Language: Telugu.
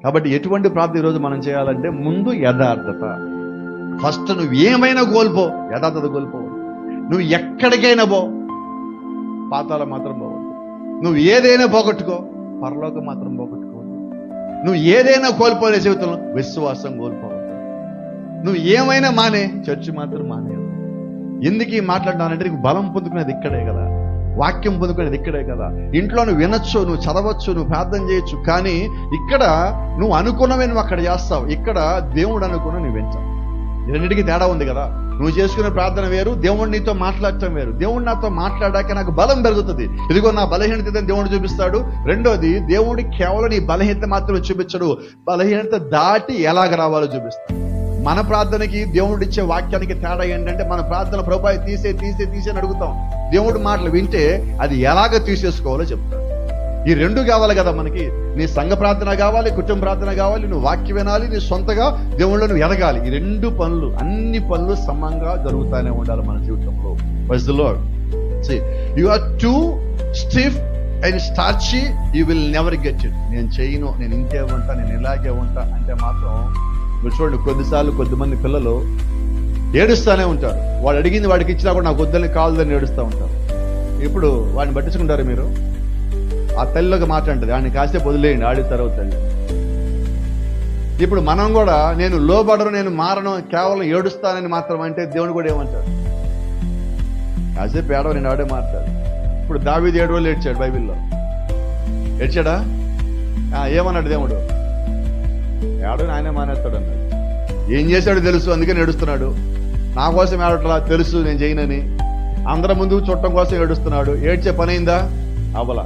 కాబట్టి ఎటువంటి ప్రార్థన ఈరోజు మనం చేయాలంటే ముందు యథార్థత. ఫస్ట్ నువ్వు ఏమైనా కోల్పో, యథార్థత కోల్పో. నువ్వు ఎక్కడికైనా పో, పాతాళం మాత్రం పోవద్దు. నువ్వు ఏదైనా పోగొట్టుకో, పరలోకం మాత్రం పోగొట్టుకోవద్దు. నువ్వు ఏదైనా కోల్పోయే జీవితంలో విశ్వాసం కోల్పోవద్దు. నువ్వు ఏమైనా మానే, చర్చి మాత్రం మానే. ఎందుకు మాట్లాడినానంటే నీకు బలం పొందుకునేది ఇక్కడే కదా, వాక్యం పొందుకునేది ఇక్కడే కదా. ఇంట్లో నువ్వు వినొచ్చు, నువ్వు చదవచ్చు, నువ్వు ప్రార్థన చేయొచ్చు, కానీ ఇక్కడ నువ్వు అనుకున్నవే నువ్వు అక్కడ చేస్తావు, ఇక్కడ దేవుడు అనుకున్న నువ్వు వింటావు. రెండింటికి తేడా ఉంది కదా. నువ్వు చేసుకునే ప్రార్థన వేరు, దేవుడు నీతో మాట్లాడటం వేరు. దేవుడు నాతో మాట్లాడాక నాకు బలం పెరుగుతుంది. ఇదిగో నా బలహీనత దేవుడు చూపిస్తాడు. రెండోది, దేవుడి కేవలం నీ బలహీనత మాత్రమే చూపించడు, బలహీనత దాటి ఎలాగ రావాలో చూపిస్తాడు. మన ప్రార్థనకి దేవుడు ఇచ్చే వాక్యానికి తేడా ఏంటంటే, మన ప్రార్థన ప్రభువా తీసే అని అడుగుతాం. దేవుడి మాటలు వింటే అది ఎలాగ తీసేసుకోవాలో చెప్తాడు. ఈ రెండు కావాలి కదా మనకి. నీ సంఘ ప్రార్థన కావాలి, కుటుంబ ప్రార్థన కావాలి, నువ్వు వాక్యం వినాలి, నీ సొంతగా దేవుళ్ళు నువ్వు ఎదగాలి. ఈ రెండు పనులు, అన్ని పనులు సమంగా జరుగుతూనే ఉండాలి మన జీవితంలో. Praise the lord. See, you are too stiff and starchy, you will never get it. నేను చేయను, నేను ఇంకే ఉంటా, నేను ఇలాగే ఉంటా అంటే మాత్రం మీరు చూడండి, కొద్దిసార్లు కొద్దిమంది పిల్లలు ఏడుస్తూనే ఉంటారు. వాడు అడిగింది వాడికి ఇచ్చినా కూడా నాకు వద్దని కాదుదని ఏడుస్తూ ఉంటారు. ఇప్పుడు వాడిని పట్టించుకుంటారు మీరు? ఆ తల్లిలోకి మాట్లాడుతుంది, వాడిని కాసేపు వదిలేయండి, ఆడి తర్వాత తల్లి. ఇప్పుడు మనం కూడా నేను లోబడను, నేను మారను, కేవలం ఏడుస్తానని మాత్రం అంటే దేవుడు కూడా ఏమంటాడు? కాసేపు ఏడవ, నేను ఆడే మాట్లాడు. ఇప్పుడు దావీదు 7 రోజులు ఏడ్చాడు బైబిల్లో. ఏడ్చాడా? ఏమన్నాడు దేవుడు? ఏడవని ఆయనే మానేస్తాడు అన్నాడు. ఏం చేశాడు తెలుసు, అందుకని ఏడుస్తున్నాడు. నా కోసం ఏడట్లా తెలుసు, నేను చేయనని. అందరి ముందు చుట్టం కోసం ఏడుస్తున్నాడు. ఏడ్చే పని అయిందా? అవ్వలా.